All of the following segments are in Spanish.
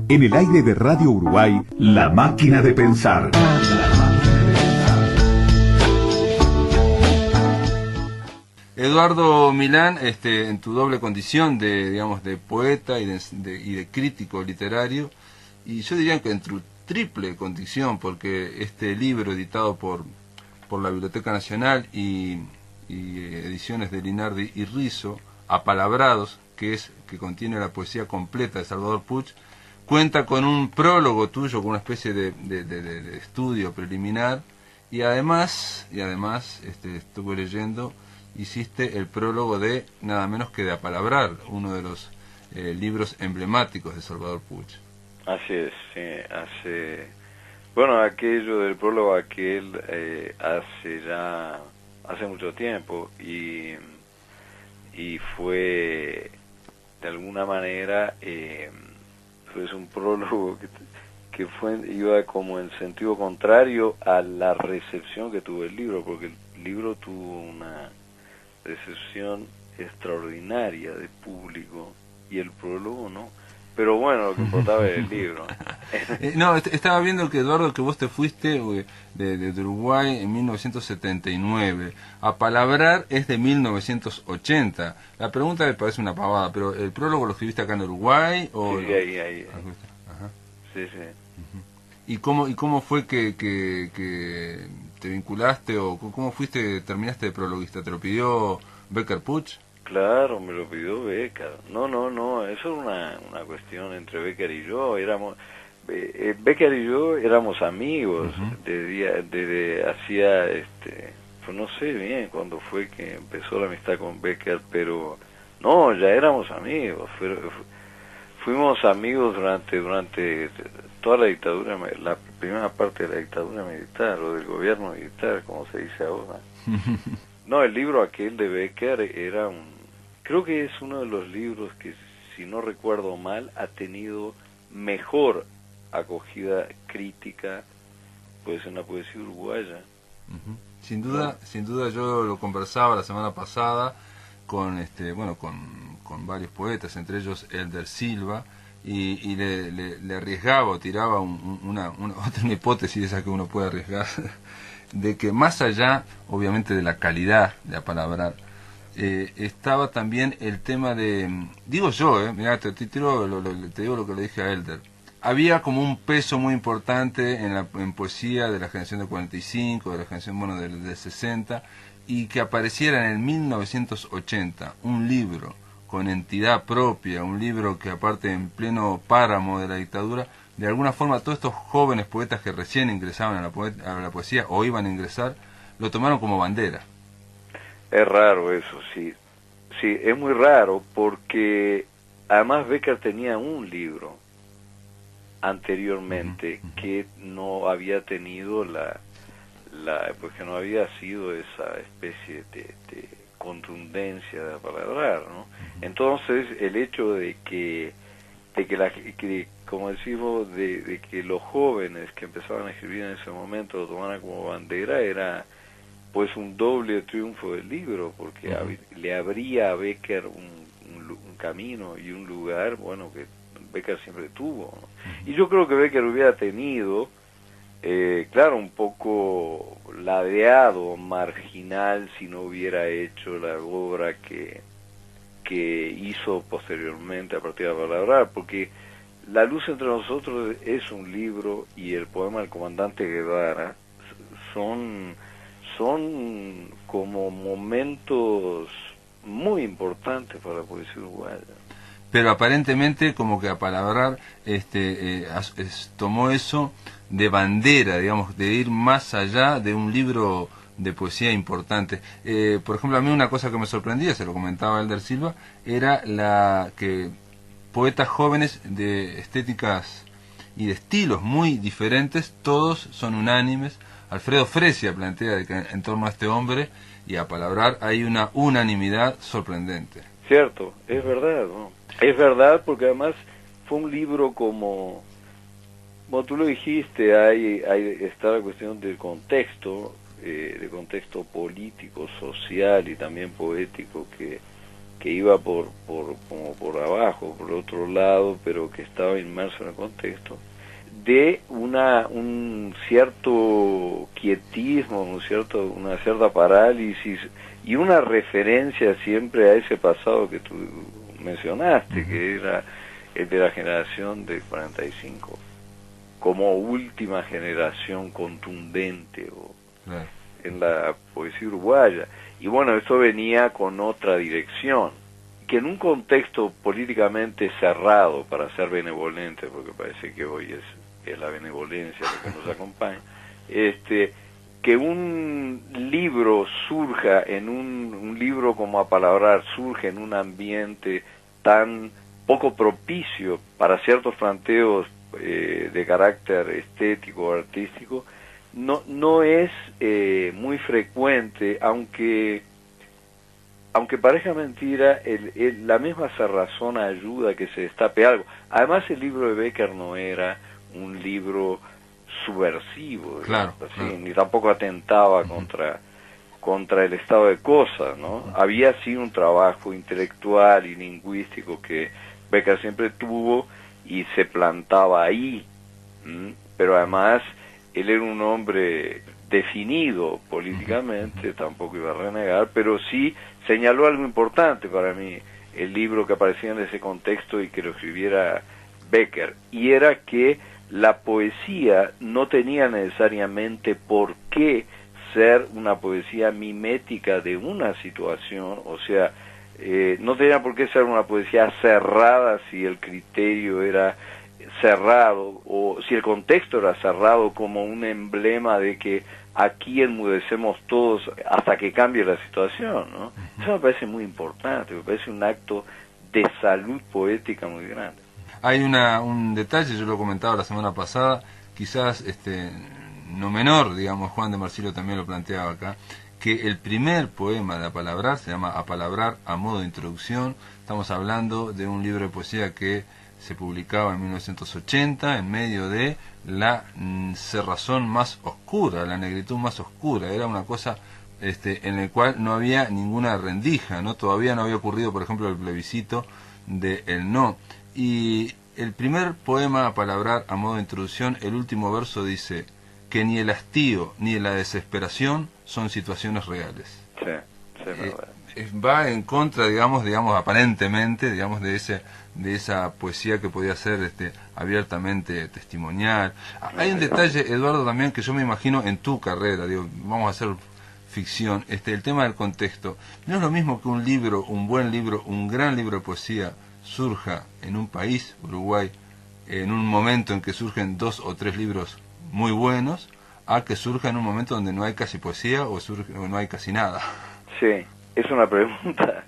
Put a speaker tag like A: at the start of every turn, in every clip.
A: En el aire de Radio Uruguay, La Máquina de Pensar.
B: Eduardo Milán, en tu doble condición de, digamos, de poeta y de crítico literario, y yo diría que en tu triple condición, porque este libro editado por la Biblioteca Nacional y ediciones de Linardi y Rizzo, Apalabrados, que contiene la poesía completa de Salvador Puch, cuenta con un prólogo tuyo, con una especie de estudio preliminar, y además estuve leyendo, hiciste el prólogo de nada menos que de Apalabrar, uno de los libros emblemáticos de Salvador Puch.
C: Así es, sí, bueno, aquello del prólogo hace mucho tiempo y fue de alguna manera pues un prólogo que iba como en sentido contrario a la recepción que tuvo el libro, porque el libro tuvo una recepción extraordinaria de público y el prólogo no. Pero bueno, lo que importaba era el libro.
B: No, estaba viendo que, Eduardo, que vos te fuiste de Uruguay en 1979. Apalabrar es de 1980. La pregunta me parece una pavada, pero ¿el prólogo lo escribiste acá en Uruguay? O
C: sí, ahí.
B: Ajá.
C: Sí.
B: ¿Y cómo fue que te vinculaste o cómo terminaste de prologuista? ¿Te lo pidió Becker Puch?
C: Claro, me lo pidió Becker. No, eso es una cuestión entre Becker y yo. Becker y yo éramos amigos desde hacía, pues no sé bien cuándo fue que empezó la amistad con Becker, pero no, ya éramos amigos. Fuimos amigos durante toda la dictadura, la primera parte de la dictadura militar o del gobierno militar, como se dice ahora. No, el libro aquel de Becker creo que es uno de los libros que, si no recuerdo mal, ha tenido mejor acogida crítica, pues, en la poesía uruguaya.
B: Sin duda yo lo conversaba la semana pasada con con varios poetas, entre ellos Elder Silva, y le arriesgaba o tiraba una otra hipótesis, esa que uno puede arriesgar, de que más allá, obviamente, de la calidad de Apalabrar, estaba también el tema de, digo yo, mirá, te digo lo que le dije a Elder, había como un peso muy importante en poesía de la generación del 45, de la generación del 60, y que apareciera en el 1980 un libro con entidad propia, un libro que, aparte, en pleno páramo de la dictadura, de alguna forma todos estos jóvenes poetas que recién ingresaban a la poesía o iban a ingresar, lo tomaron como bandera.
C: Es raro eso, sí, es muy raro, porque además Becker tenía un libro anteriormente que no había tenido pues que no había sido esa especie de contundencia de Apalabrar, ¿no? Entonces el hecho de que como decimos, de que los jóvenes que empezaban a escribir en ese momento lo tomaran como bandera, era pues un doble triunfo del libro, porque le abría a Becker un camino y un lugar, bueno, que Becker siempre tuvo, ¿no? Y yo creo que Becker hubiera tenido, claro, un poco ladeado, marginal, si no hubiera hecho la obra que hizo posteriormente a partir de Apalabrar, porque La luz entre nosotros es un libro y el poema del comandante Guevara son como momentos muy importantes para la poesía uruguaya.
B: Pero aparentemente, como que Apalabrar tomó eso de bandera, digamos, de ir más allá de un libro de poesía importante. Por ejemplo, a mí una cosa que me sorprendía, se lo comentaba Elder Silva, era la que poetas jóvenes de estéticas y de estilos muy diferentes, todos son unánimes. Alfredo Fresia plantea de que en torno a este hombre y a Apalabrar hay una unanimidad sorprendente.
C: Cierto, es verdad, ¿no? Es verdad, porque además fue un libro como tú lo dijiste, está la cuestión del contexto político, social y también poético que que iba como por abajo, por otro lado, pero que estaba inmerso en el contexto, de un cierto quietismo, una cierta parálisis y una referencia siempre a ese pasado que tú mencionaste, que era el de la generación del 45, como última generación contundente
B: Claro.
C: en la poesía uruguaya. Y bueno, esto venía con otra dirección, que en un contexto políticamente cerrado, para ser benevolente, porque parece que hoy es la benevolencia lo que nos acompaña, que un libro surja en un libro como Apalabrar surge en un ambiente tan poco propicio para ciertos planteos de carácter estético o artístico, no es muy frecuente, aunque parezca mentira, la misma cerrazón ayuda a que se destape algo. Además, el libro de Bécquer no era un libro subversivo,
B: claro,
C: así,
B: claro.
C: ni tampoco atentaba contra el estado de cosas, ¿no? Había sí un trabajo intelectual y lingüístico que Bécquer siempre tuvo y se plantaba ahí, pero además él era un hombre definido políticamente, tampoco iba a renegar, pero sí señaló algo importante para mí, el libro que aparecía en ese contexto y que lo escribiera Bécquer, y era que la poesía no tenía necesariamente por qué ser una poesía mimética de una situación, o sea, no tenía por qué ser una poesía cerrada si el criterio era cerrado o si el contexto era cerrado, como un emblema de que aquí enmudecemos todos hasta que cambie la situación, ¿no? Eso me parece muy importante, me parece un acto de salud poética muy grande.
B: Hay un detalle, yo lo comentaba la semana pasada, quizás no menor, digamos, Juan de Marsilio también lo planteaba acá, que el primer poema de Apalabrar se llama Apalabrar a modo de introducción. Estamos hablando de un libro de poesía que se publicaba en 1980 en medio de la cerrazón más oscura, la negritud más oscura. Era una cosa en la cual no había ninguna rendija, ¿no? Todavía no había ocurrido, por ejemplo, el plebiscito del no. Y el primer poema Apalabrar a modo de introducción, el último verso dice que ni el hastío ni la desesperación son situaciones reales.
C: Sí, verdad.
B: Va en contra, digamos aparentemente, digamos, de esa poesía que podía ser abiertamente testimonial. Hay un detalle, Eduardo, también que yo me imagino en tu carrera, digo, vamos a hacer ficción, el tema del contexto. No es lo mismo que un libro, un buen libro, un gran libro de poesía surja en un país, Uruguay, en un momento en que surgen 2 o 3 libros muy buenos, a que surja en un momento donde no hay casi poesía o no hay casi nada.
C: Sí, es una pregunta.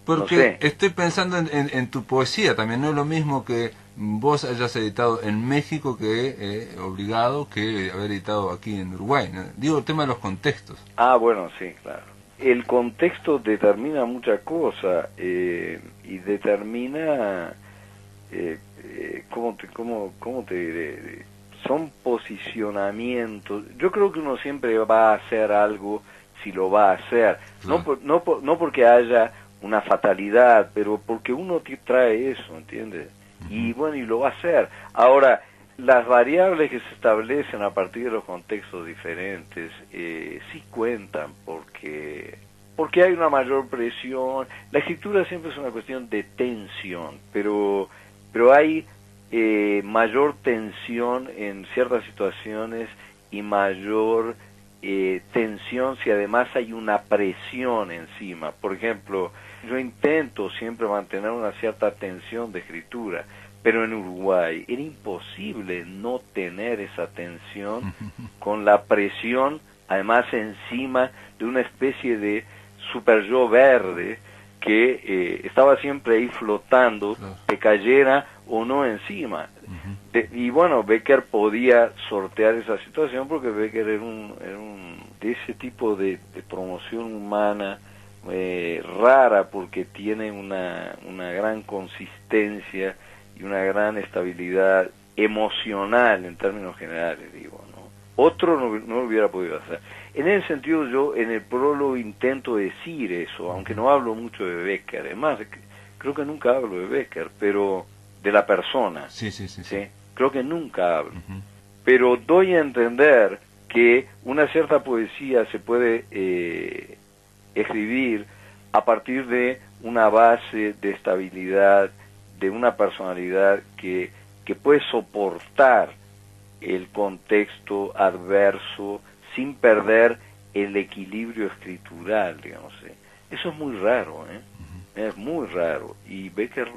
B: Porque
C: no sé.
B: Estoy pensando en tu poesía también. No es lo mismo que vos hayas editado en México que obligado que haber editado aquí en Uruguay, ¿no? Digo, el tema de los contextos.
C: Ah, bueno, sí, claro. El contexto determina muchas cosas y determina, ¿cómo te diré? Son posicionamientos. Yo creo que uno siempre va a hacer algo si lo va a hacer.
B: Claro.
C: No porque haya una fatalidad, pero porque uno trae eso, ¿entiendes? Y bueno, y lo va a hacer. Ahora, las variables que se establecen a partir de los contextos diferentes sí cuentan, porque hay una mayor presión. La escritura siempre es una cuestión de tensión, pero hay mayor tensión en ciertas situaciones y mayor tensión si además hay una presión encima. Por ejemplo, yo intento siempre mantener una cierta tensión de escritura, pero en Uruguay era imposible no tener esa tensión con la presión además encima de una especie de super yo verde que estaba siempre ahí flotando,
B: Claro.
C: que cayera o no encima. Y bueno, Bécquer podía sortear esa situación porque Bécquer era de ese tipo de promoción humana rara, porque tiene una gran consistencia y una gran estabilidad emocional en términos generales, digo, ¿no? otro no lo hubiera podido hacer. En ese sentido yo en el prólogo intento decir eso, aunque no hablo mucho de Becker, es más, creo que nunca hablo de Becker, pero de la persona,
B: Sí.
C: creo que nunca hablo, pero doy a entender que una cierta poesía se puede escribir a partir de una base de estabilidad, de una personalidad que puede soportar el contexto adverso sin perder el equilibrio escritural, digamos. Eso es muy raro, es muy raro, y Becker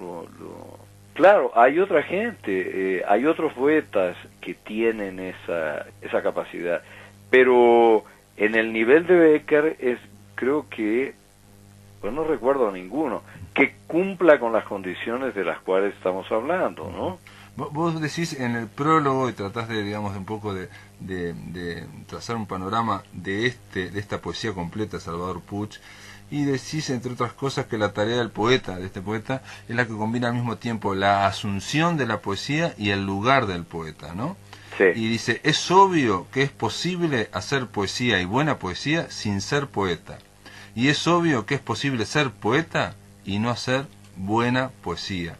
C: Claro, hay otra gente, hay otros poetas que tienen esa capacidad, pero en el nivel de Becker creo que, pues no recuerdo ninguno, que cumpla con las condiciones de las cuales estamos hablando, ¿no?
B: Vos decís en el prólogo, y tratás de, digamos, un poco de trazar un panorama de esta poesía completa de Salvador Puch, y decís, entre otras cosas, que la tarea de este poeta, es la que combina al mismo tiempo la asunción de la poesía y el lugar del poeta, ¿no?
C: Sí.
B: Y dice, es obvio que es posible hacer poesía y buena poesía sin ser poeta. Y es obvio que es posible ser poeta y no hacer buena poesía.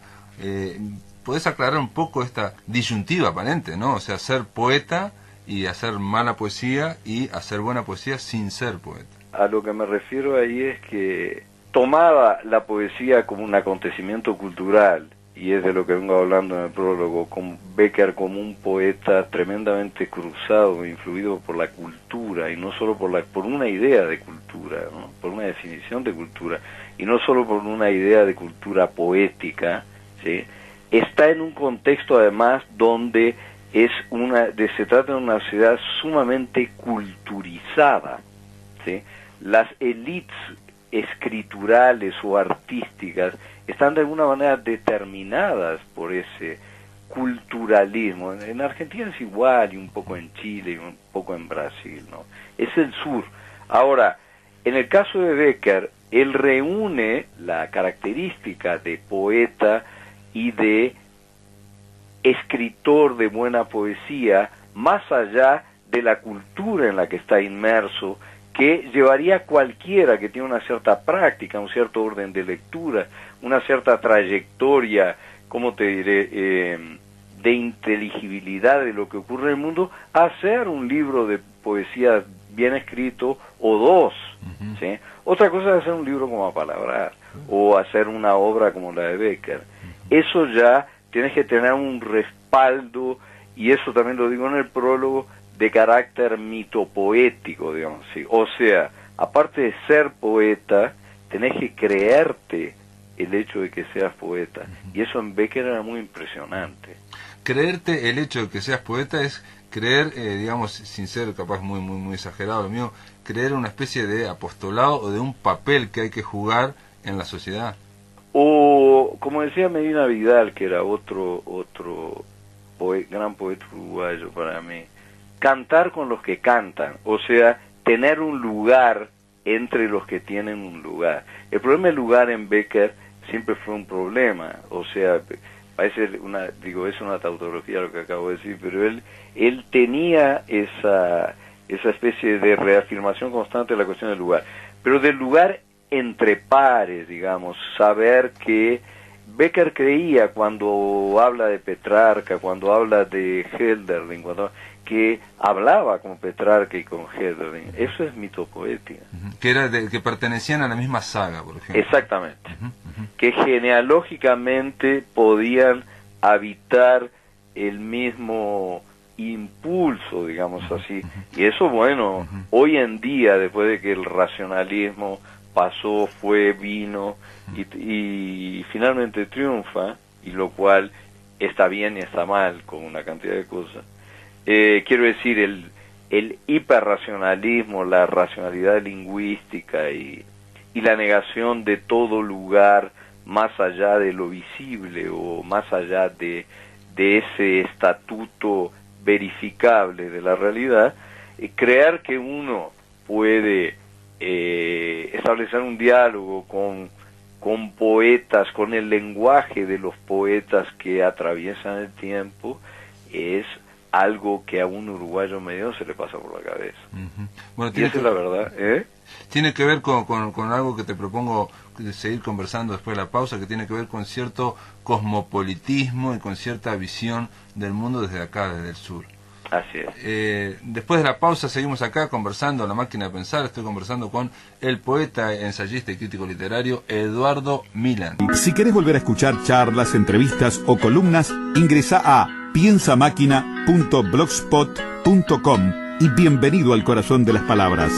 B: ¿Podés aclarar un poco esta disyuntiva aparente, ¿no? O sea, ser poeta y hacer mala poesía, y hacer buena poesía sin ser poeta.
C: A lo que me refiero ahí es que tomaba la poesía como un acontecimiento cultural, y es de lo que vengo hablando en el prólogo, con Becker como un poeta tremendamente cruzado, influido por la cultura, y no solo por una idea de cultura, ¿no? Por una definición de cultura, y no solo por una idea de cultura poética, ¿sí? Está en un contexto además donde se trata de una sociedad sumamente culturizada, ¿sí? Las élites escriturales o artísticas están de alguna manera determinadas por ese culturalismo. En Argentina es igual, y un poco en Chile, y un poco en Brasil, ¿no? Es el sur. Ahora, en el caso de Becker, él reúne la característica de poeta y de escritor de buena poesía, más allá de la cultura en la que está inmerso, que llevaría a cualquiera que tiene una cierta práctica, un cierto orden de lectura, una cierta trayectoria, ¿cómo te diré?, de inteligibilidad de lo que ocurre en el mundo, a hacer un libro de poesía bien escrito, o dos, ¿sí? Otra cosa es hacer un libro como Apalabrar, o hacer una obra como la de Becker. Eso ya tienes que tener un respaldo, y eso también lo digo en el prólogo, de carácter mitopoético, digamos, ¿sí? O sea, aparte de ser poeta, tenés que creerte el hecho de que seas poeta, y eso en Becker era muy impresionante.
B: Creerte el hecho de que seas poeta es creer, digamos, sin ser capaz muy exagerado lo mío, creer una especie de apostolado o de un papel que hay que jugar en la sociedad.
C: O, como decía Medina Vidal, que era otro gran poeta uruguayo para mí, cantar con los que cantan, o sea, tener un lugar entre los que tienen un lugar. El problema del lugar en Becker siempre fue un problema, o sea, parece es una tautología lo que acabo de decir, pero él tenía esa especie de reafirmación constante de la cuestión del lugar, pero del lugar entre pares, digamos, saber que Becker creía, cuando habla de Petrarca, cuando habla de Hölderlin, que hablaba con Petrarca y con Hölderlin. Eso es mitopoética.
B: Que pertenecían a la misma saga, por ejemplo.
C: Exactamente. Que genealógicamente podían habitar el mismo impulso, digamos así. Y eso, bueno, hoy en día, después de que el racionalismo pasó, vino y finalmente triunfa, y lo cual está bien y está mal con una cantidad de cosas. Quiero decir, el hiperracionalismo, la racionalidad lingüística y la negación de todo lugar más allá de lo visible, o más allá de ese estatuto verificable de la realidad, creer que uno puede establecer un diálogo con poetas, con el lenguaje de los poetas que atraviesan el tiempo, es algo que a un uruguayo medio se le pasa por la cabeza.
B: Bueno,
C: Y esa es la verdad,
B: Tiene que ver con algo que te propongo de seguir conversando después de la pausa, que tiene que ver con cierto cosmopolitismo y con cierta visión del mundo desde acá, desde el sur.
C: Así es.
B: Después de la pausa seguimos acá conversando en La Máquina de Pensar. Estoy conversando con el poeta, ensayista y crítico literario Eduardo Milán.
A: Si querés volver a escuchar charlas, entrevistas o columnas, ingresa a piensamáquina.blogspot.com y bienvenido al corazón de las palabras.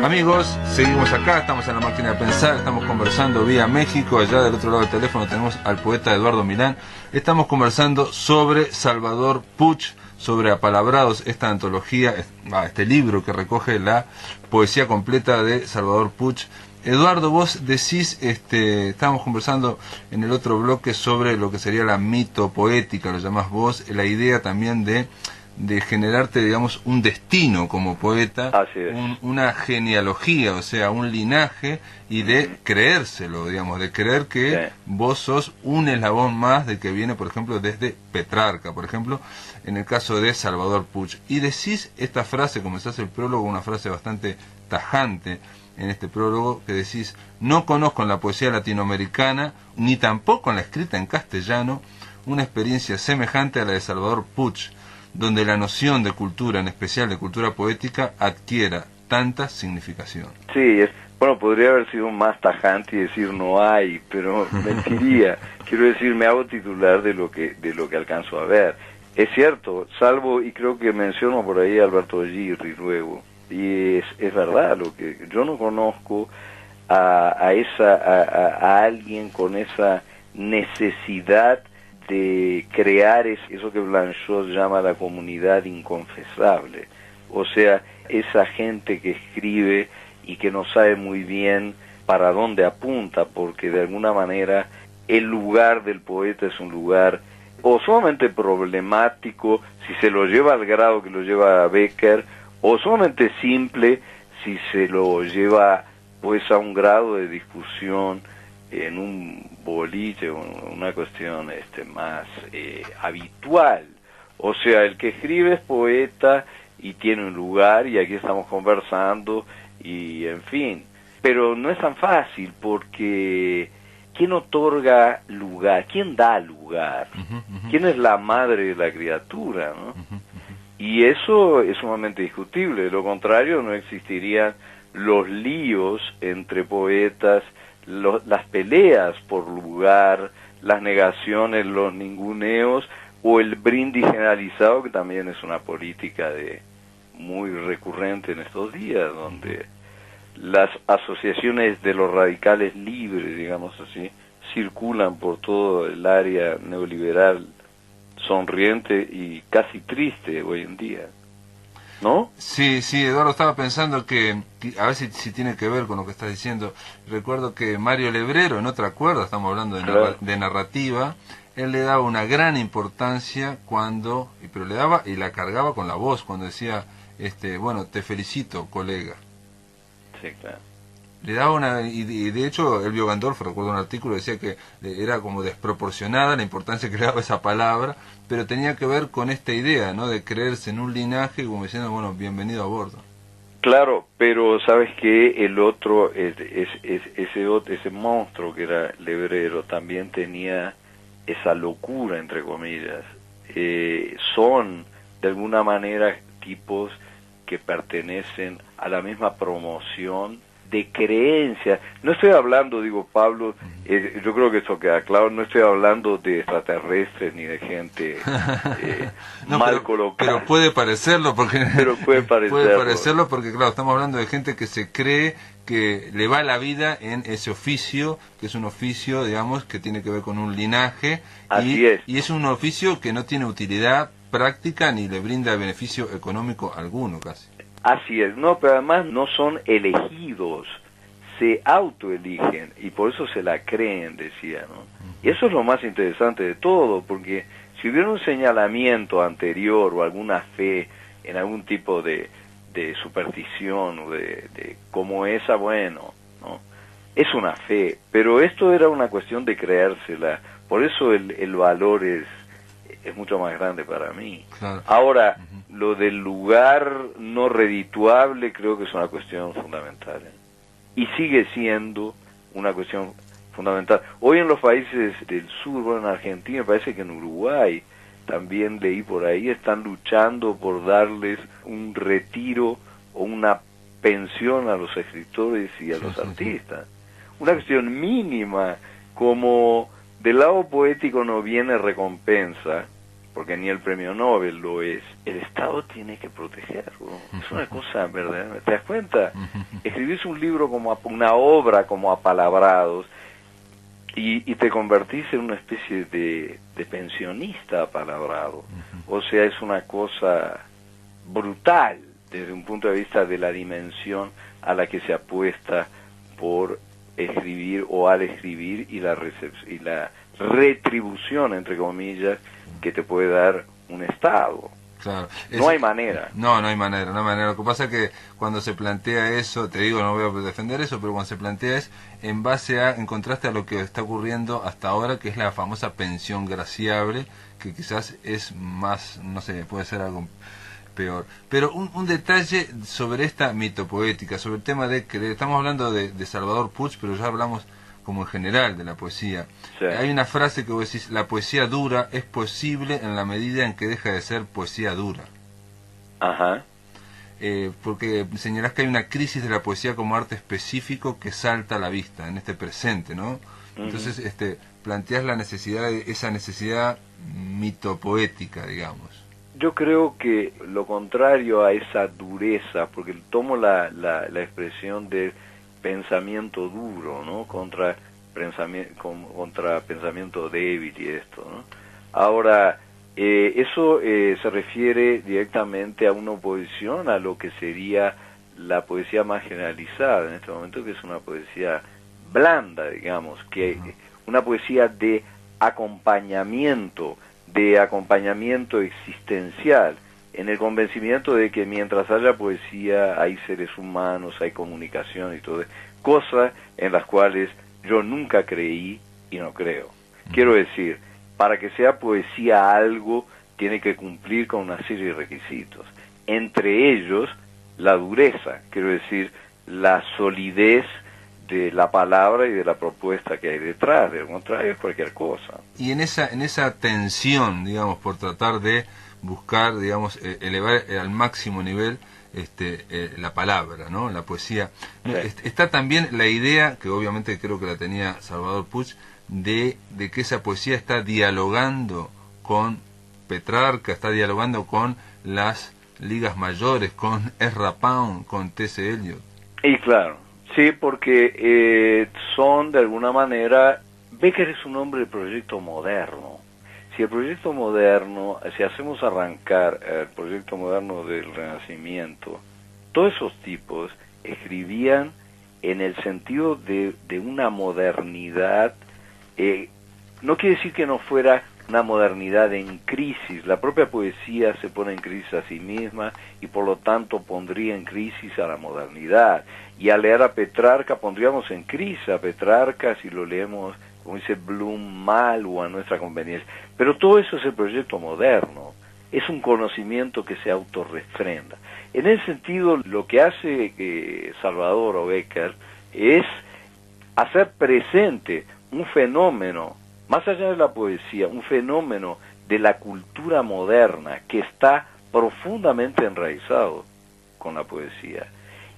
B: Amigos, seguimos acá, estamos en La Máquina de Pensar, estamos conversando vía México, allá del otro lado del teléfono tenemos al poeta Eduardo Milán. Estamos conversando sobre Salvador Puch, sobre Apalabrados, esta antología, este libro que recoge la poesía completa de Salvador Puch. Eduardo, vos decís, estábamos conversando en el otro bloque sobre lo que sería la mitopoética, lo llamás vos, la idea también de generarte, digamos, un destino como poeta, una genealogía, o sea, un linaje, y de creérselo, digamos, de creer que vos sos un eslabón más de que viene, por ejemplo, desde Petrarca, por ejemplo, en el caso de Salvador Puch. Y decís esta frase, comenzás el prólogo, una frase bastante tajante en este prólogo, que decís: no conozco en la poesía latinoamericana, ni tampoco en la escrita en castellano, una experiencia semejante a la de Salvador Puch, donde la noción de cultura, en especial de cultura poética, adquiera tanta significación.
C: Sí, bueno, podría haber sido más tajante y decir no hay, pero mentiría. Quiero decir, me hago titular de lo que alcanzo a ver. Es cierto, salvo, y creo que menciono por ahí a Alberto Girri luego, y es verdad, lo que yo no conozco a alguien con esa necesidad de crear eso que Blanchot llama la comunidad inconfesable, o sea, esa gente que escribe y que no sabe muy bien para dónde apunta, porque de alguna manera el lugar del poeta es un lugar o sumamente problemático si se lo lleva al grado que lo lleva Becker, o sumamente simple si se lo lleva pues a un grado de discusión en un boliche, una cuestión más habitual. O sea, el que escribe es poeta y tiene un lugar, y aquí estamos conversando, y en fin. Pero no es tan fácil, porque ¿quién otorga lugar? ¿Quién da lugar? ¿Quién es la madre de la criatura, no? Y eso es sumamente discutible. De lo contrario, no existirían los líos entre poetas, las peleas por lugar, las negaciones, los ninguneos, o el brindis generalizado, que también es una política muy recurrente en estos días, donde las asociaciones de los radicales libres, digamos así, circulan por todo el área neoliberal, sonriente y casi triste hoy en día, ¿no?
B: Sí, Eduardo, estaba pensando que a ver si tiene que ver con lo que estás diciendo. Recuerdo que Mario Lebrero, en otra cuerda, estamos hablando de narrativa, él le daba una gran importancia pero le daba y la cargaba con la voz, cuando decía, bueno, te felicito, colega.
C: Sí, claro.
B: Le daba y de hecho Elvio Gandolfo, recuerdo un artículo, decía que era como desproporcionada la importancia que le daba esa palabra, pero tenía que ver con esta idea, ¿no?, de creerse en un linaje, como diciendo, bueno, bienvenido a bordo.
C: Claro, pero sabes que el otro, ese monstruo que era Lebrero, también tenía esa locura, entre comillas. Son, de alguna manera, tipos que pertenecen a la misma promoción de creencia. No estoy hablando, digo, Pablo, yo creo que eso queda claro, no estoy hablando de extraterrestres ni de gente mal colocada.
B: Pero puede parecerlo, porque
C: puede parecerlo
B: porque, claro, estamos hablando de gente que se cree que le va la vida en ese oficio, que es un oficio, digamos, que tiene que ver con un linaje.
C: Así es.
B: Y es un oficio que no tiene utilidad práctica ni le brinda beneficio económico alguno, casi.
C: Así es, no, pero además no son elegidos, se autoeligen y por eso se la creen, decía, ¿no? Y eso es lo más interesante de todo, porque si hubiera un señalamiento anterior o alguna fe en algún tipo de superstición o de cómo es bueno, ¿no? Es una fe, pero esto era una cuestión de creérsela, por eso el valor es mucho más grande para mí.
B: Claro.
C: Ahora, lo del lugar no redituable creo que es una cuestión fundamental, ¿eh? Y sigue siendo una cuestión fundamental. Hoy en los países del sur, bueno, en Argentina, parece que en Uruguay, también leí por ahí, están luchando por darles un retiro o una pensión a los escritores y a los artistas. Una cuestión mínima, como del lado poético no viene recompensa, porque ni el premio Nobel lo es, el Estado tiene que protegerlo. Es una cosa verdaderamente. ¿Te das cuenta? Escribís un libro como una obra como apalabrados y te convertís en una especie de pensionista apalabrado. O sea, es una cosa brutal desde un punto de vista de la dimensión a la que se apuesta por escribir o al escribir y la retribución, entre comillas, que te puede dar un Estado.
B: Claro.
C: No hay manera.
B: No hay manera. Lo que pasa es que cuando se plantea eso, te digo, no voy a defender eso, pero cuando se plantea es en base en contraste a lo que está ocurriendo hasta ahora, que es la famosa pensión graciable, que quizás es más, no sé, puede ser algo peor. Pero un detalle sobre esta mitopoética, sobre el tema de que estamos hablando de Salvador Puig, pero ya hablamos como en general de la poesía. Sí. Hay una frase que vos decís: la poesía dura es posible en la medida en que deja de ser poesía dura.
C: Ajá.
B: Porque señalás que hay una crisis de la poesía como arte específico que salta a la vista en este presente, ¿no? Entonces planteás la necesidad, esa necesidad mitopoética, digamos.
C: Yo creo que lo contrario a esa dureza, porque tomo la expresión de pensamiento duro, ¿no? Contra pensamiento débil y esto, ¿no? Ahora, eso se refiere directamente a una oposición a lo que sería la poesía más generalizada en este momento, que es una poesía blanda, digamos, que una poesía de acompañamiento existencial, en el convencimiento de que mientras haya poesía hay seres humanos, hay comunicación y todo, cosas en las cuales yo nunca creí y no creo. Quiero decir, para que sea poesía algo, tiene que cumplir con una serie de requisitos, entre ellos la dureza, quiero decir, la solidez de la palabra y de la propuesta que hay detrás, de lo contrario es cualquier cosa.
B: Y en esa tensión, digamos, por tratar de buscar, digamos, elevar al máximo nivel la palabra, ¿no? La poesía. Sí. Está también la idea, que obviamente creo que la tenía Salvador Puig, de que esa poesía está dialogando con Petrarca, está dialogando con las ligas mayores, con Ezra Pound, con T.S. Eliot.
C: Y claro, sí, porque son de alguna manera... Becker es un hombre del proyecto moderno. Si el proyecto moderno, si hacemos arrancar el proyecto moderno del Renacimiento, todos esos tipos escribían en el sentido de una modernidad, no quiere decir que no fuera una modernidad en crisis, la propia poesía se pone en crisis a sí misma y por lo tanto pondría en crisis a la modernidad. Y al leer a Petrarca pondríamos en crisis a Petrarca si lo leemos, como dice Bloom, mal o a nuestra conveniencia. Pero todo eso es el proyecto moderno, es un conocimiento que se autorrefrenda. En ese sentido, lo que hace Salvador o Becker es hacer presente un fenómeno, más allá de la poesía, un fenómeno de la cultura moderna que está profundamente enraizado con la poesía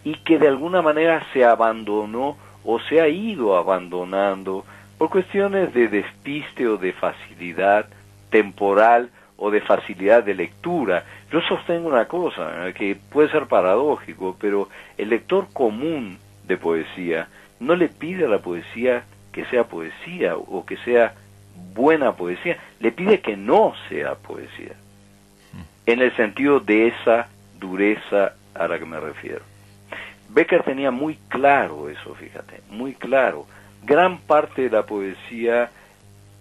C: y que de alguna manera se abandonó o se ha ido abandonando por cuestiones de despiste o de facilidad temporal o de facilidad de lectura. Yo sostengo una cosa, que puede ser paradójico, pero el lector común de poesía no le pide a la poesía que sea poesía o que sea buena poesía, le pide que no sea poesía, en el sentido de esa dureza a la que me refiero. Becker tenía muy claro eso, fíjate, muy claro. Gran parte de la poesía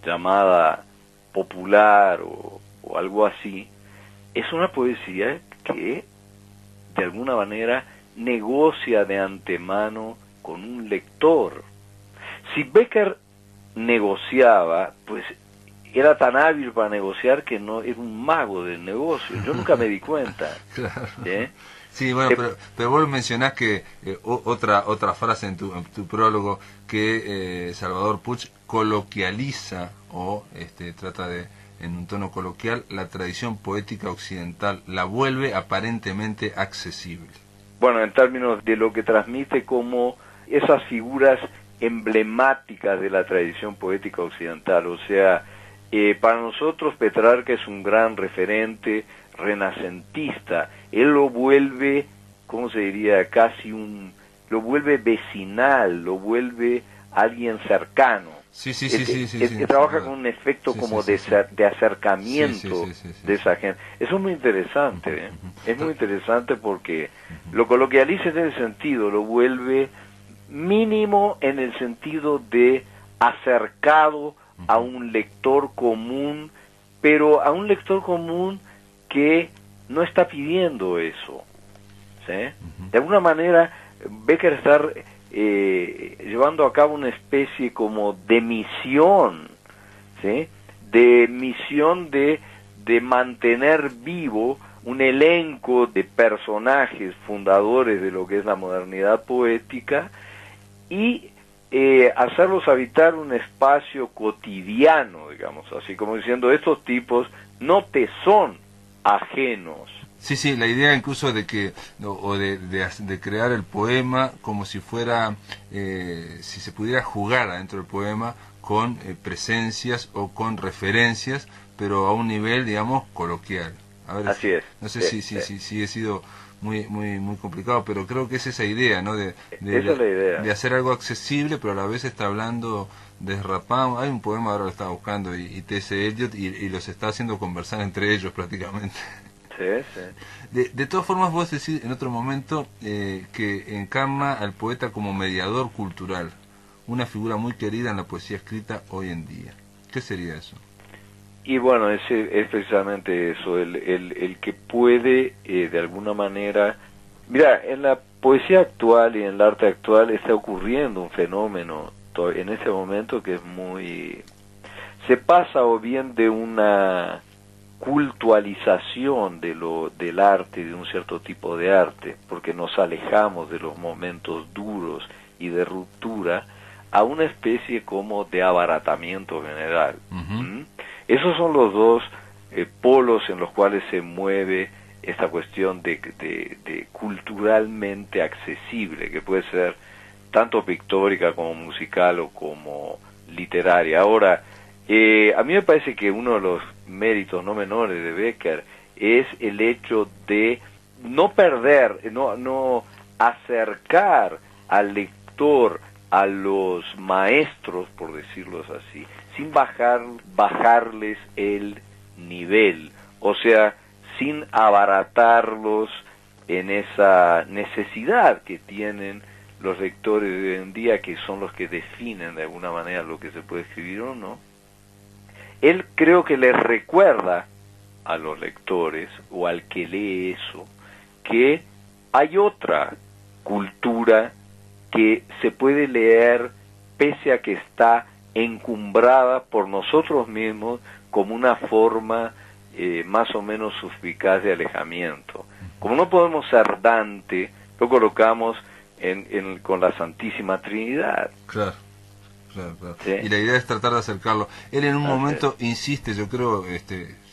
C: llamada popular o algo así, es una poesía que de alguna manera negocia de antemano con un lector. Si Becker negociaba, pues era tan hábil para negociar que no era un mago del negocio. Yo nunca me di cuenta.
B: Claro.
C: ¿Sí?
B: Sí, bueno, pero vos mencionás que otra frase en tu prólogo, que Salvador Puig coloquializa o trata de, en un tono coloquial, la tradición poética occidental, la vuelve aparentemente accesible.
C: Bueno, en términos de lo que transmite como esas figuras emblemáticas de la tradición poética occidental, o sea, para nosotros Petrarca es un gran referente renacentista. Él lo vuelve, ¿cómo se diría? Lo vuelve vecinal, lo vuelve alguien cercano.
B: Sí,
C: trabaja con un efecto de acercamiento de esa gente. Eso es muy interesante, ¿eh? Es muy interesante porque lo coloquializa en ese sentido, lo vuelve mínimo en el sentido de acercado a un lector común, pero a un lector común que no está pidiendo eso, ¿sí? De alguna manera Becker está llevando a cabo una especie como de misión, ¿sí? De misión de mantener vivo un elenco de personajes fundadores de lo que es la modernidad poética y hacerlos habitar un espacio cotidiano, digamos, así como diciendo, estos tipos no te son ajenos.
B: Sí, la idea incluso de que, de crear el poema como si fuera, si se pudiera jugar adentro del poema con presencias o con referencias, pero a un nivel, digamos, coloquial. A ver,
C: así es.
B: No sé si he sido muy complicado, pero creo que es esa idea, ¿no?
C: Esa es la idea.
B: De hacer algo accesible, pero a la vez está hablando desrapado. Hay un poema, ahora lo estaba buscando, y T.S. Eliot, y los está haciendo conversar entre ellos prácticamente.
C: Sí.
B: De todas formas, vos decís en otro momento que encarna al poeta como mediador cultural, una figura muy querida en la poesía escrita hoy en día. ¿Qué sería eso?
C: Y bueno, es precisamente eso, el que puede de alguna manera... Mira, en la poesía actual y en el arte actual está ocurriendo un fenómeno en este momento que es muy... Se pasa o bien de una cultualización del arte, de un cierto tipo de arte, porque nos alejamos de los momentos duros y de ruptura, a una especie como de abaratamiento general. Esos son los dos polos en los cuales se mueve esta cuestión de culturalmente accesible, que puede ser tanto pictórica como musical o como literaria. Ahora, a mí me parece que uno de los méritos no menores de Becker es el hecho de no perder, no acercar al lector a los maestros, por decirlo así, sin bajarles el nivel, o sea, sin abaratarlos en esa necesidad que tienen los lectores de hoy en día, que son los que definen de alguna manera lo que se puede escribir o no. Él creo que les recuerda a los lectores o al que lee eso que hay otra cultura que se puede leer pese a que está encumbrada por nosotros mismos como una forma más o menos suspicaz de alejamiento. Como no podemos ser Dante, lo colocamos con la Santísima Trinidad.
B: Claro.
C: ¿Sí?
B: Y la idea es tratar de acercarlo. Él en un momento insiste, yo creo,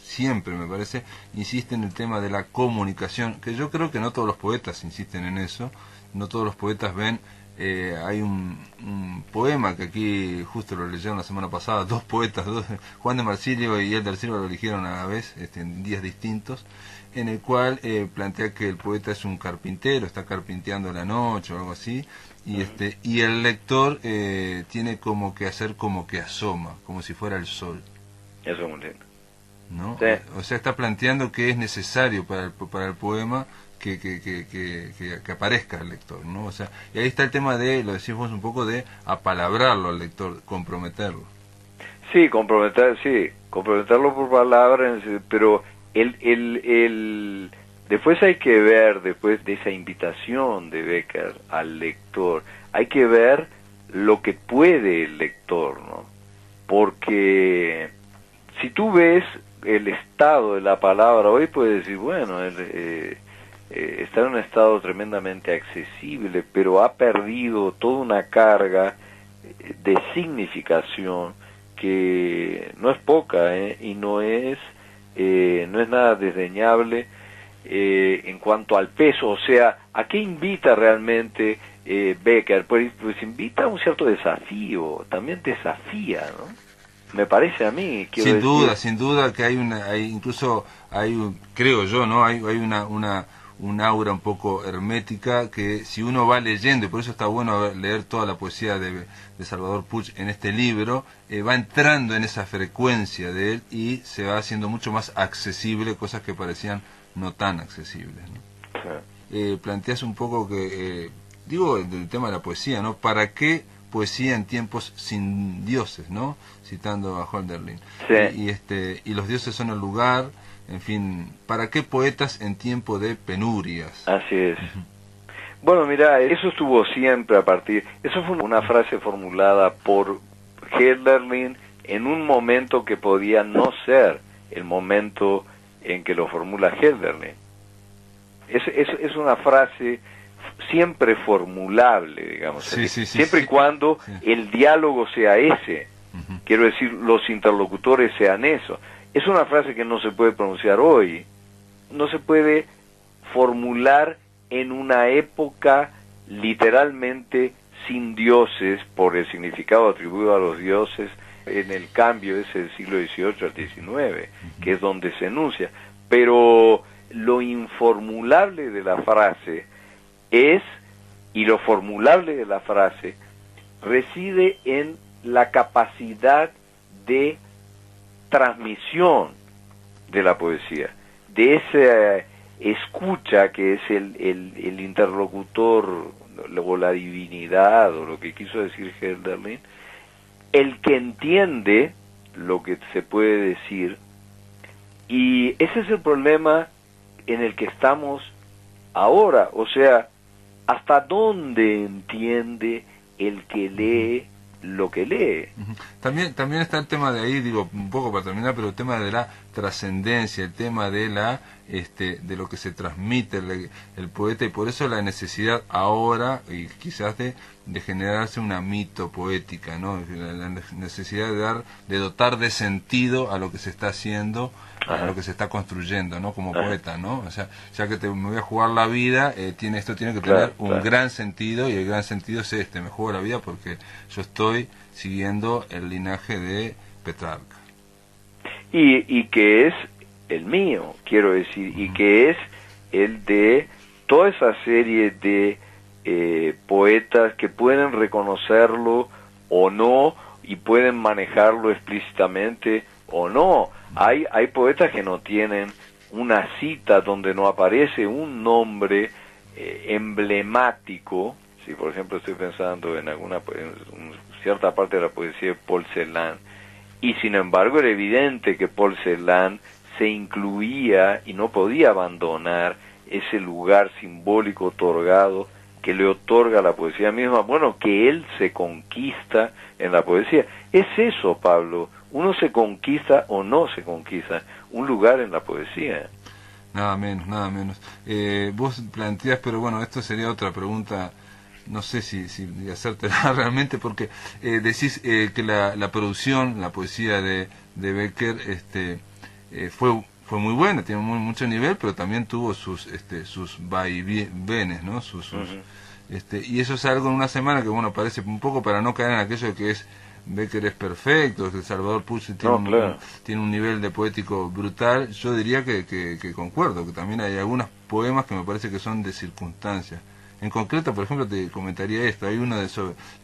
B: siempre me parece, insiste en el tema de la comunicación, que yo creo que no todos los poetas insisten en eso, no todos los poetas ven. Hay un poema que aquí justo lo leyeron la semana pasada, dos poetas, Juan de Marsilio y Elder Silva lo eligieron a la vez, en días distintos, en el cual plantea que el poeta es un carpintero, está carpinteando la noche o algo así, y el lector tiene como que hacer como que asoma, como si fuera el sol.
C: Eso es muy lindo.
B: ¿No?
C: Sí.
B: O sea, está planteando que es necesario para el poema que aparezca el lector, ¿no? O sea, y ahí está el tema de, lo decimos un poco, de apalabrarlo al lector, comprometerlo.
C: Sí, comprometerlo por palabras, pero el Después hay que ver, después de esa invitación de Becker al lector, hay que ver lo que puede el lector, ¿no? Porque si tú ves el estado de la palabra hoy, puedes decir, bueno, está en un estado tremendamente accesible, pero ha perdido toda una carga de significación que no es poca, y no es nada desdeñable en cuanto al peso. O sea, ¿a qué invita realmente Becker? Pues invita a un cierto desafío, también desafía, ¿no? Me parece a mí.
B: Sin duda que incluso creo yo, ¿no? Hay un aura un poco hermética que si uno va leyendo, y por eso está bueno leer toda la poesía de Salvador Puig en este libro, va entrando en esa frecuencia de él y se va haciendo mucho más accesible cosas que parecían no tan accesibles, ¿no? Sí. Planteas un poco que, digo, del tema de la poesía, ¿no? ¿Para qué poesía en tiempos sin dioses, ¿no? Citando a Hölderlin. Sí. Y los dioses son el lugar, en fin, ¿para qué poetas en tiempo de penurias?
C: Así es. Bueno, mira, eso estuvo siempre eso fue una frase formulada por Hölderlin en un momento que podía no ser el momento en que lo formula Hölderlin. Es una frase siempre formulable, digamos, siempre y cuando el diálogo sea ese. Quiero decir, los interlocutores sean eso. Es una frase que no se puede pronunciar hoy, no se puede formular en una época literalmente sin dioses, por el significado atribuido a los dioses en el cambio ese del siglo XVIII al XIX, que es donde se enuncia. Pero lo informulable de la frase y lo formulable de la frase reside en la capacidad de transmisión de la poesía, de esa escucha que es el interlocutor o la divinidad o lo que quiso decir Hölderlin, el que entiende lo que se puede decir. Y ese es el problema en el que estamos ahora, o sea, ¿hasta dónde entiende el que lee lo que lee?
B: También está el tema de ahí, digo, un poco para terminar, pero el tema de la trascendencia, el tema de de lo que se transmite el poeta, y por eso la necesidad ahora, y quizás de generarse una mito poética, ¿no? La necesidad de dotar de sentido a lo que se está haciendo, a lo que se está construyendo, ¿no? Como poeta, ¿no? O sea, ya que me voy a jugar la vida, esto tiene que tener un gran sentido, y el gran sentido es me juego la vida porque yo estoy siguiendo el linaje de Petrarca.
C: Y que es el mío, quiero decir, y que es el de toda esa serie de poetas que pueden reconocerlo o no, y pueden manejarlo explícitamente o no. Hay poetas que no tienen una cita donde no aparece un nombre emblemático. Si por ejemplo estoy pensando en cierta parte de la poesía de Paul Celan, y sin embargo era evidente que Paul Celan se incluía y no podía abandonar ese lugar simbólico otorgado que le otorga la poesía misma, bueno, que él se conquista en la poesía. Es eso, Pablo, uno se conquista o no se conquista un lugar en la poesía.
B: Nada menos, nada menos. Vos planteás, pero bueno, esto sería otra pregunta, no sé si hacértela realmente, porque decís que la producción, la poesía de Becker fue muy buena, tiene mucho nivel, pero también tuvo sus vaivenes, ¿no? Y eso es algo en una semana que, bueno, parece un poco, para no caer en aquello que es Becker es perfecto, que Salvador Puig tiene un nivel de poético brutal. Yo diría que concuerdo, que también hay algunos poemas que me parece que son de circunstancias. En concreto, por ejemplo, te comentaría esto, hay uno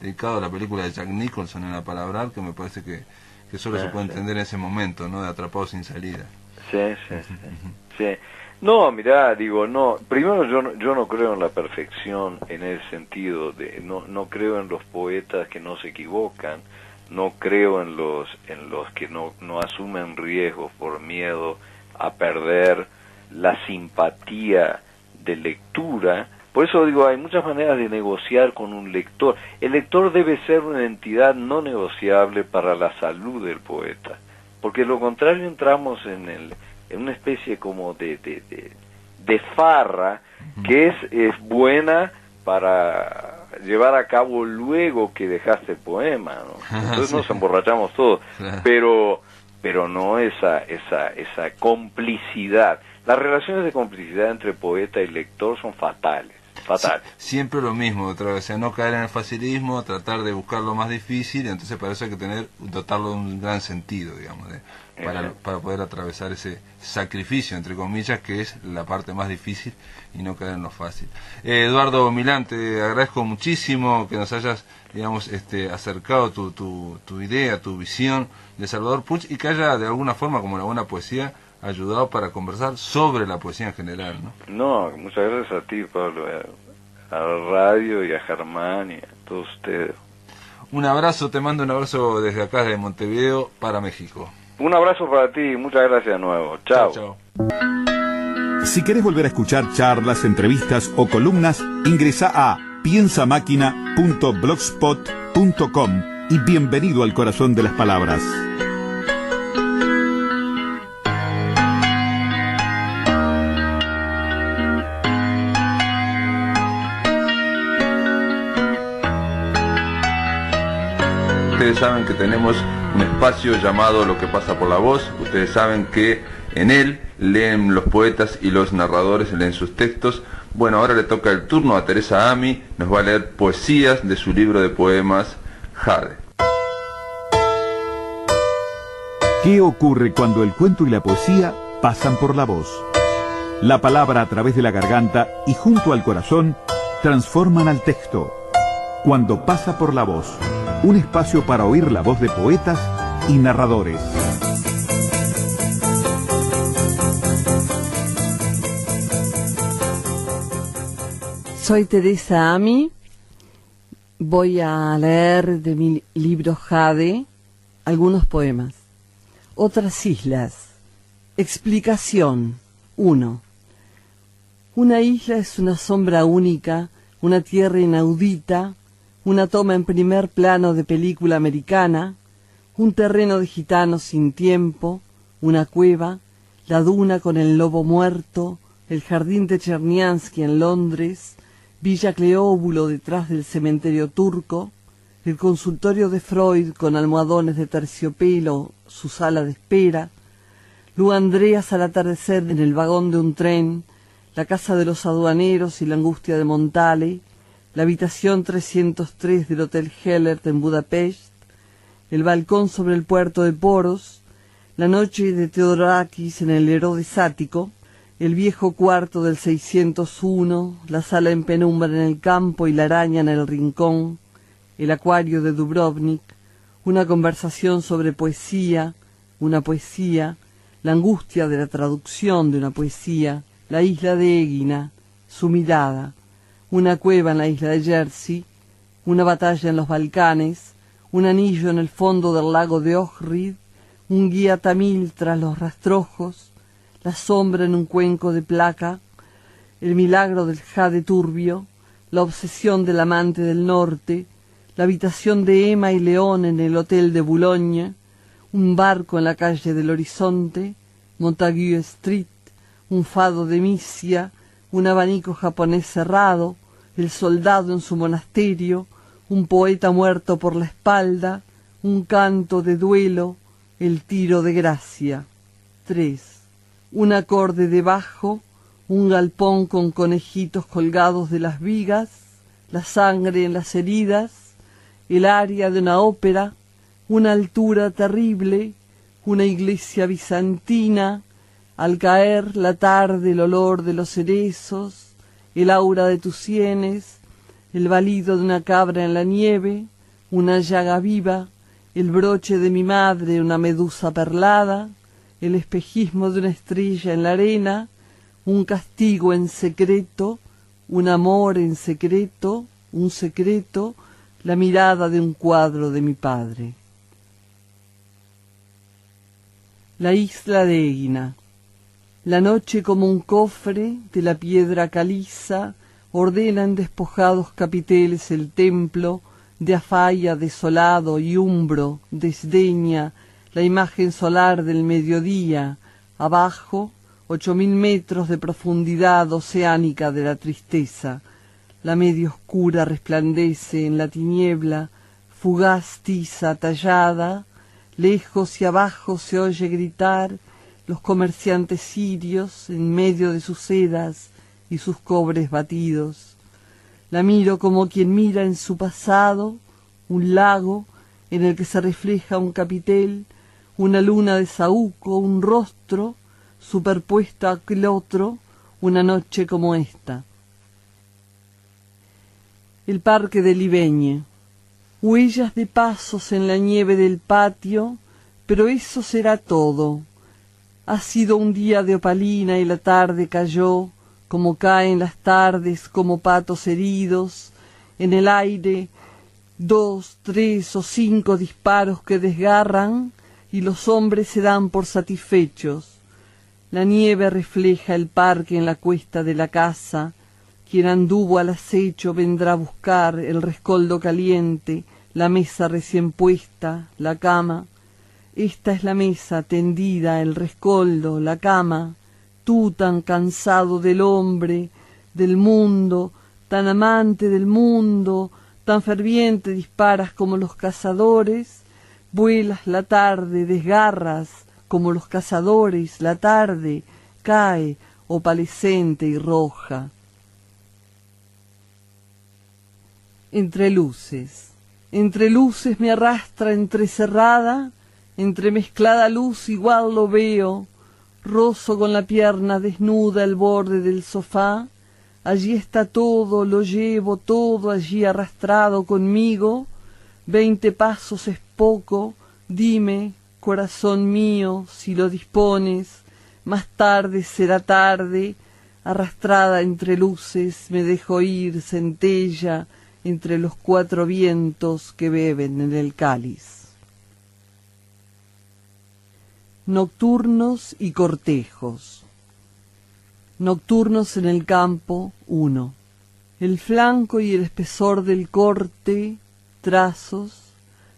B: dedicado a la película de Jack Nicholson, En la Palabral, que me parece que solo se puede entender en ese momento, ¿no? De Atrapado sin salida.
C: Sí. No, mirá, digo, no. Primero, yo no creo en la perfección en ese sentido. No creo en los poetas que no se equivocan. No creo en los que no asumen riesgos por miedo a perder la simpatía de lectura. Por eso digo, hay muchas maneras de negociar con un lector. El lector debe ser una entidad no negociable para la salud del poeta, porque de lo contrario entramos en una especie como de farra que es buena para llevar a cabo luego que dejaste el poema, ¿no? Entonces nos emborrachamos todos, pero no esa complicidad. Las relaciones de complicidad entre poeta y lector son fatales.
B: Siempre lo mismo, otra vez, o sea, no caer en el facilismo, tratar de buscar lo más difícil, y entonces para eso hay que dotarlo de un gran sentido, digamos, para poder atravesar ese sacrificio, entre comillas, que es la parte más difícil, y no caer en lo fácil. Eduardo Milán, te agradezco muchísimo que nos hayas, digamos, acercado tu idea, tu visión de Salvador Puch, y que haya de alguna forma, como la buena poesía, ayudado para conversar sobre la poesía en general, ¿no?
C: No, muchas gracias a ti, Pablo, a la radio y a Germán y a todos ustedes.
B: Un abrazo, te mando un abrazo desde acá, desde Montevideo, para México.
C: Un abrazo para ti, muchas gracias de nuevo. Chao.
B: Chao.
A: Si querés volver a escuchar charlas, entrevistas o columnas, ingresa a piensamáquina.blogspot.com y bienvenido al corazón de las palabras.
B: Ustedes saben que tenemos un espacio llamado Lo que pasa por la voz. Ustedes saben que en él leen los poetas y los narradores, leen sus textos. Bueno, ahora le toca el turno a Teresa Ami, nos va a leer poesías de su libro de poemas Jade.
A: ¿Qué ocurre cuando el cuento y la poesía pasan por la voz? La palabra a través de la garganta y junto al corazón transforman al texto. Cuando pasa por la voz, un espacio para oír la voz de poetas y narradores.
D: Soy Teresa Ami, voy a leer de mi libro Jade algunos poemas. Otras islas. Explicación 1. Una isla es una sombra única, una tierra inaudita, una toma en primer plano de película americana, un terreno de gitanos sin tiempo, una cueva, la duna con el lobo muerto, el jardín de Cherniansky en Londres, Villa Cleóbulo detrás del cementerio turco, el consultorio de Freud con almohadones de terciopelo, su sala de espera, Lu Andreas al atardecer en el vagón de un tren, la casa de los aduaneros y la angustia de Montale, la habitación 303 del Hotel Hellert en Budapest, el balcón sobre el puerto de Poros, la noche de Theodorakis en el Herodes Ático, el viejo cuarto del 601, la sala en penumbra en el campo y la araña en el rincón, el acuario de Dubrovnik, una conversación sobre poesía, una poesía, la angustia de la traducción de una poesía, la isla de Egina, su mirada, una cueva en la isla de Jersey, una batalla en los Balcanes, un anillo en el fondo del lago de Ohrid, un guía tamil tras los rastrojos, la sombra en un cuenco de placa, el milagro del jade turbio, la obsesión del amante del norte, la habitación de Emma y León en el hotel de Boulogne, un barco en la calle del Horizonte, Montague Street, un fado de Misia, un abanico japonés cerrado, el soldado en su monasterio, un poeta muerto por la espalda, un canto de duelo, el tiro de gracia. 3. Un acorde de bajo, un galpón con conejitos colgados de las vigas, la sangre en las heridas, el aria de una ópera, una altura terrible, una iglesia bizantina, al caer la tarde el olor de los cerezos, el aura de tus sienes, el balido de una cabra en la nieve, una llaga viva, el broche de mi madre, una medusa perlada, el espejismo de una estrella en la arena, un castigo en secreto, un amor en secreto, un secreto, la mirada de un cuadro de mi padre. La isla de Egina. La noche como un cofre de la piedra caliza ordena en despojados capiteles el templo, de Afaya desolado y Umbro desdeña la imagen solar del mediodía, abajo 8000 metros de profundidad oceánica de la tristeza. La media oscura resplandece en la tiniebla, fugaz tiza tallada, lejos y abajo se oye gritar los comerciantes sirios en medio de sus sedas y sus cobres batidos. La miro como quien mira en su pasado un lago en el que se refleja un capitel, una luna de saúco, un rostro superpuesto a aquel otro, una noche como esta. El parque de Libeñe. Huellas de pasos en la nieve del patio, pero eso será todo. Ha sido un día de opalina y la tarde cayó, como caen las tardes, como patos heridos, en el aire 2, 3 o 5 disparos que desgarran, y los hombres se dan por satisfechos. La nieve refleja el parque en la cuesta de la casa. Quien anduvo al acecho vendrá a buscar el rescoldo caliente, la mesa recién puesta, la cama. Esta es la mesa tendida, el rescoldo, la cama. Tú tan cansado del hombre, del mundo, tan amante del mundo, tan ferviente disparas como los cazadores, vuelas la tarde, desgarras como los cazadores, la tarde cae opalescente y roja. Entre luces me arrastra entrecerrada, entremezclada luz igual lo veo, rozo con la pierna desnuda el borde del sofá, allí está todo, lo llevo todo allí arrastrado conmigo, 20 pasos es poco, dime, corazón mío, si lo dispones, más tarde será tarde, arrastrada entre luces me dejo ir, centella, entre los 4 vientos que beben en el cáliz. Nocturnos y cortejos. Nocturnos en el campo 1. El flanco y el espesor del corte, trazos,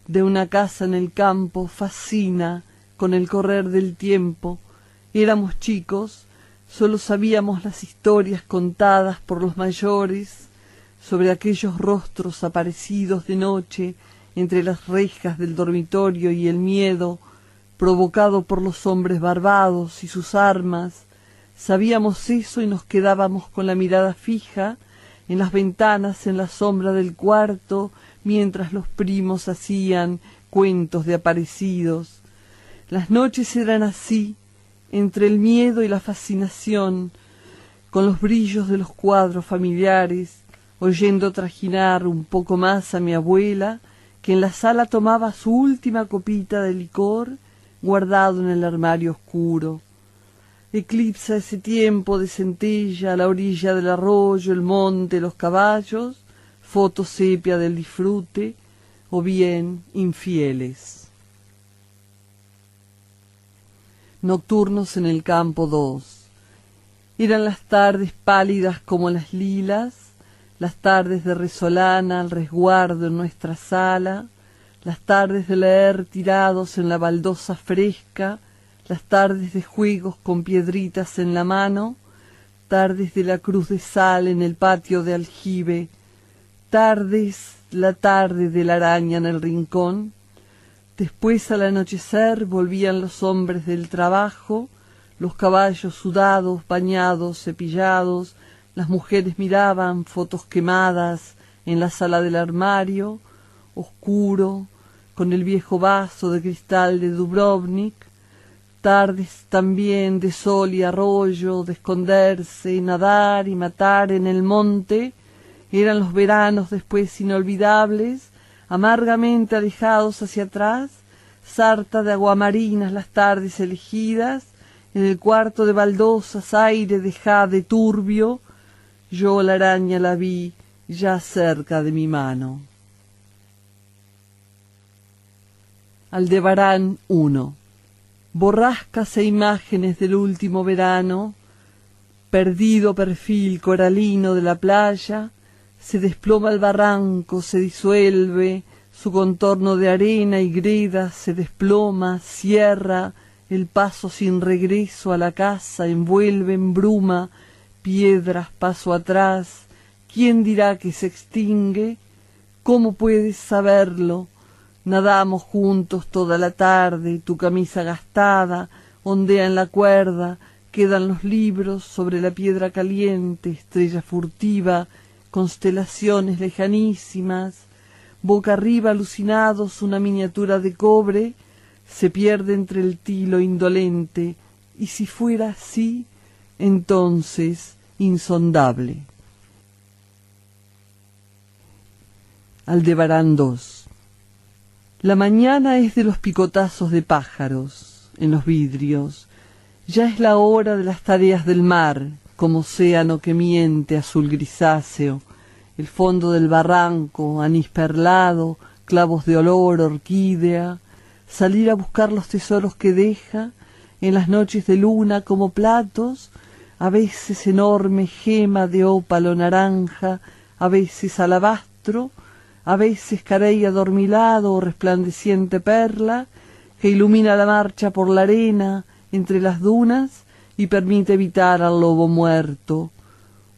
D: de una casa en el campo fascina con el correr del tiempo. Éramos chicos, solo sabíamos las historias contadas por los mayores, sobre aquellos rostros aparecidos de noche entre las rejas del dormitorio y el miedo provocado por los hombres barbados y sus armas. Sabíamos eso y nos quedábamos con la mirada fija en las ventanas, en la sombra del cuarto, mientras los primos hacían cuentos de aparecidos. Las noches eran así, entre el miedo y la fascinación, con los brillos de los cuadros familiares, oyendo trajinar un poco más a mi abuela, que en la sala tomaba su última copita de licor, guardado en el armario oscuro. Eclipsa ese tiempo de centella a la orilla del arroyo, el monte, los caballos, foto sepia del disfrute, o bien infieles. Nocturnos en el campo 2. Eran las tardes pálidas como las lilas, las tardes de resolana al resguardo en nuestra sala, las tardes de leer tirados en la baldosa fresca, las tardes de juegos con piedritas en la mano, tardes de la cruz de sal en el patio de aljibe, tardes, la tarde de la araña en el rincón. Después al anochecer volvían los hombres del trabajo, los caballos sudados, bañados, cepillados, las mujeres miraban fotos quemadas en la sala del armario, oscuro, con el viejo vaso de cristal de Dubrovnik, tardes también de sol y arroyo, de esconderse, nadar y matar en el monte. Eran los veranos después inolvidables, amargamente alejados hacia atrás, sarta de aguamarinas las tardes elegidas, en el cuarto de baldosas aire de jade turbio. Yo la araña la vi ya cerca de mi mano. Aldebarán 1. borrascas e imágenes del último verano, perdido perfil coralino de la playa, se desploma el barranco, se disuelve, su contorno de arena y greda se desploma, cierra el paso sin regreso a la casa, envuelve en bruma, piedras paso atrás. ¿Quién dirá que se extingue? ¿Cómo puedes saberlo? Nadamos juntos toda la tarde, tu camisa gastada ondea en la cuerda, quedan los libros sobre la piedra caliente, estrella furtiva, constelaciones lejanísimas, boca arriba alucinados una miniatura de cobre, se pierde entre el tilo indolente, y si fuera así, entonces insondable. Aldebarán II. La mañana es de los picotazos de pájaros en los vidrios. Ya es la hora de las tareas del mar, como océano que miente, azul grisáceo, el fondo del barranco, anís perlado, clavos de olor, orquídea, salir a buscar los tesoros que deja en las noches de luna como platos, a veces enorme gema de ópalo naranja, a veces alabastro, a veces carey adormilado o resplandeciente perla, que ilumina la marcha por la arena entre las dunas y permite evitar al lobo muerto.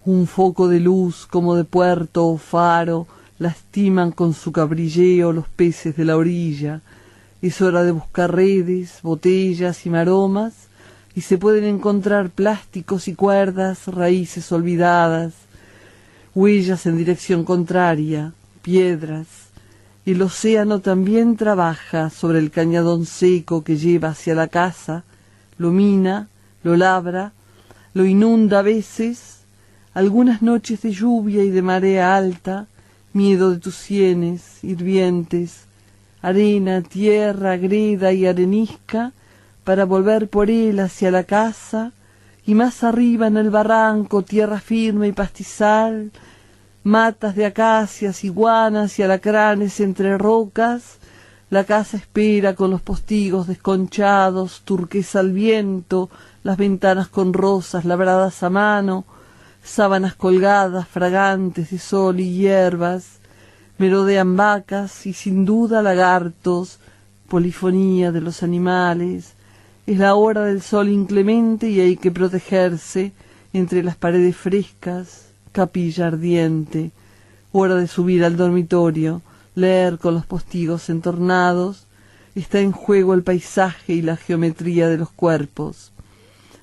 D: Un foco de luz como de puerto o faro lastiman con su cabrilleo los peces de la orilla. Es hora de buscar redes, botellas y maromas, y se pueden encontrar plásticos y cuerdas, raíces olvidadas, huellas en dirección contraria, piedras. El océano también trabaja sobre el cañadón seco que lleva hacia la casa, lo mina, lo labra, lo inunda a veces, algunas noches de lluvia y de marea alta, miedo de tus sienes hirvientes, arena, tierra, greda y arenisca, para volver por él hacia la casa, y más arriba en el barranco, tierra firme y pastizal, matas de acacias, iguanas y alacranes entre rocas. La casa espera con los postigos desconchados, turquesa al viento, las ventanas con rosas labradas a mano, sábanas colgadas, fragantes de sol y hierbas, merodean vacas y sin duda lagartos, polifonía de los animales. Es la hora del sol inclemente y hay que protegerse entre las paredes frescas, capilla ardiente, hora de subir al dormitorio, leer con los postigos entornados, está en juego el paisaje y la geometría de los cuerpos.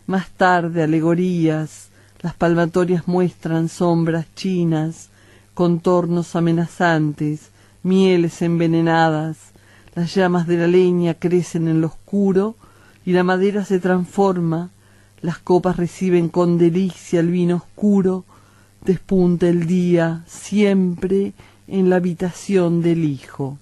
D: Más tarde, alegorías, las palmatorias muestran sombras chinas, contornos amenazantes, mieles envenenadas, las llamas de la leña crecen en lo oscuro y la madera se transforma, las copas reciben con delicia el vino oscuro, despunta el día siempre en la habitación del hijo.